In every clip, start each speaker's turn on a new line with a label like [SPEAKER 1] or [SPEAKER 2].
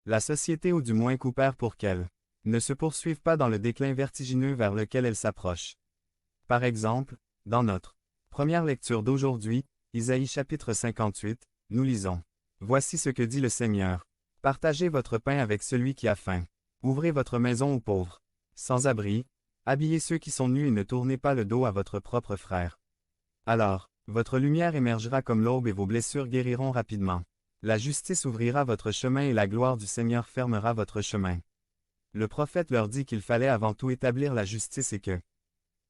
[SPEAKER 1] la société ou du moins coupèrent pour qu'elle ne se poursuive pas dans le déclin vertigineux vers lequel elle s'approche. Par exemple, dans notre première lecture d'aujourd'hui, Isaïe chapitre 58, nous lisons « Voici ce que dit le Seigneur. Partagez votre pain avec celui qui a faim. Ouvrez votre maison aux pauvres. Sans abri, habillez ceux qui sont nus et ne tournez pas le dos à votre propre frère. Alors, votre lumière émergera comme l'aube et vos blessures guériront rapidement. La justice ouvrira votre chemin et la gloire du Seigneur fermera votre chemin. » Le prophète leur dit qu'il fallait avant tout établir la justice et que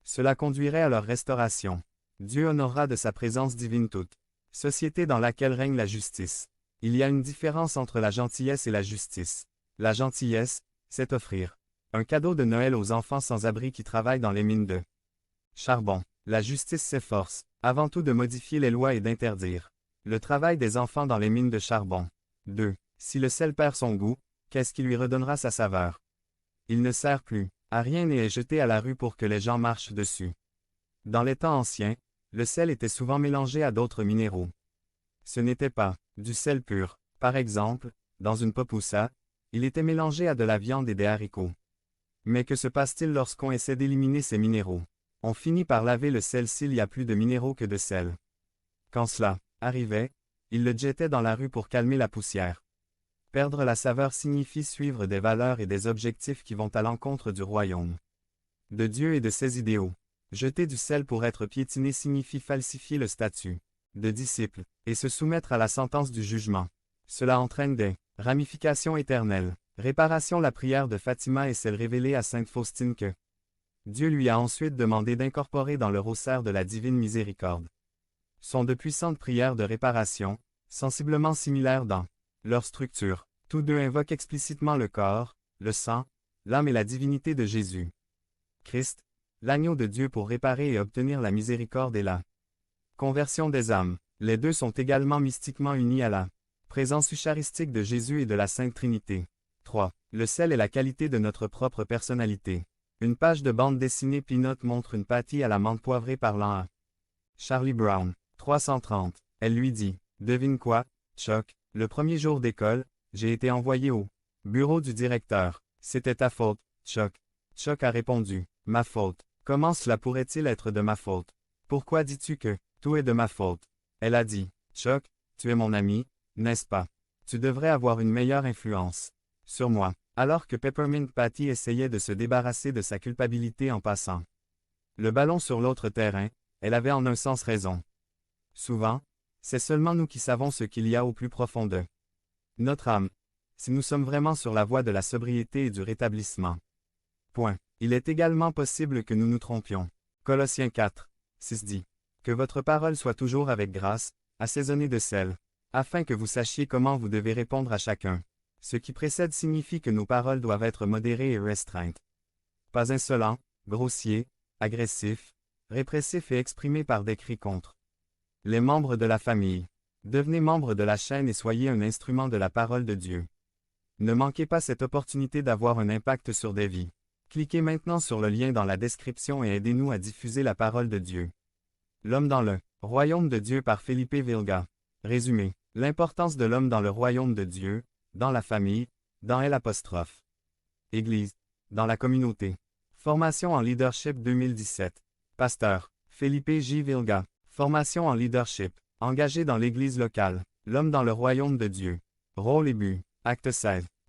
[SPEAKER 1] cela conduirait à leur restauration. Dieu honorera de sa présence divine toute société dans laquelle règne la justice. Il y a une différence entre la gentillesse et la justice. La gentillesse, c'est offrir un cadeau de Noël aux enfants sans abri qui travaillent dans les mines de charbon. La justice s'efforce, avant tout de modifier les lois et d'interdire le travail des enfants dans les mines de charbon. 2. Si le sel perd son goût, qu'est-ce qui lui redonnera sa saveur? Il ne sert plus à rien et est jeté à la rue pour que les gens marchent dessus. Dans les temps anciens, le sel était souvent mélangé à d'autres minéraux. Ce n'était pas du sel pur. Par exemple, dans une popoussa, il était mélangé à de la viande et des haricots. Mais que se passe-t-il lorsqu'on essaie d'éliminer ces minéraux? On finit par laver le sel s'il y a plus de minéraux que de sel. Quand cela arrivait, ils le jetaient dans la rue pour calmer la poussière. Perdre la saveur signifie suivre des valeurs et des objectifs qui vont à l'encontre du royaume de Dieu et de ses idéaux. Jeter du sel pour être piétiné signifie falsifier le statut de disciple et se soumettre à la sentence du jugement. Cela entraîne des ramifications éternelles. Réparation. La prière de Fatima est celle révélée à sainte Faustine que Dieu lui a ensuite demandé d'incorporer dans le rosaire de la divine miséricorde. Sont de puissantes prières de réparation, sensiblement similaires dans leur structure. Tous deux invoquent explicitement le corps, le sang, l'âme et la divinité de Jésus Christ, l'agneau de Dieu pour réparer et obtenir la miséricorde et la conversion des âmes. Les deux sont également mystiquement unis à la présence eucharistique de Jésus et de la Sainte Trinité. 3. Le sel est la qualité de notre propre personnalité. Une page de bande dessinée Peanut montre une pâtie à la menthe poivrée parlant à Charlie Brown. 330. Elle lui dit, « Devine quoi, Chuck, le premier jour d'école, j'ai été envoyé au bureau du directeur. C'était ta faute, Chuck. » Chuck a répondu, « Ma faute. Comment cela pourrait-il être de ma faute? Pourquoi dis-tu que tout est de ma faute? » Elle a dit, « Chuck, tu es mon ami, n'est-ce pas? Tu devrais avoir une meilleure influence sur moi. » Alors que Peppermint Patty essayait de se débarrasser de sa culpabilité en passant le ballon sur l'autre terrain, elle avait en un sens raison. Souvent, c'est seulement nous qui savons ce qu'il y a au plus profond de notre âme, si nous sommes vraiment sur la voie de la sobriété et du rétablissement. Point. Il est également possible que nous nous trompions. Colossiens 4, 6 dit, « Que votre parole soit toujours avec grâce, assaisonnée de sel, afin que vous sachiez comment vous devez répondre à chacun. » Ce qui précède signifie que nos paroles doivent être modérées et restreintes. Pas insolents, grossiers, agressifs, répressifs et exprimés par des cris contre les membres de la famille. Devenez membre de la chaîne et soyez un instrument de la parole de Dieu. Ne manquez pas cette opportunité d'avoir un impact sur des vies. Cliquez maintenant sur le lien dans la description et aidez-nous à diffuser la parole de Dieu. L'homme dans le royaume de Dieu par Felipe Vilga. Résumé. L'importance de l'homme dans le royaume de Dieu, dans la famille, dans L'. Église, dans la communauté. Formation en leadership 2017. Pasteur, Felipe J. Vilga. Formation en leadership. Engagé dans l'église locale. L'homme dans le royaume de Dieu. Rôle et but. Acte 16.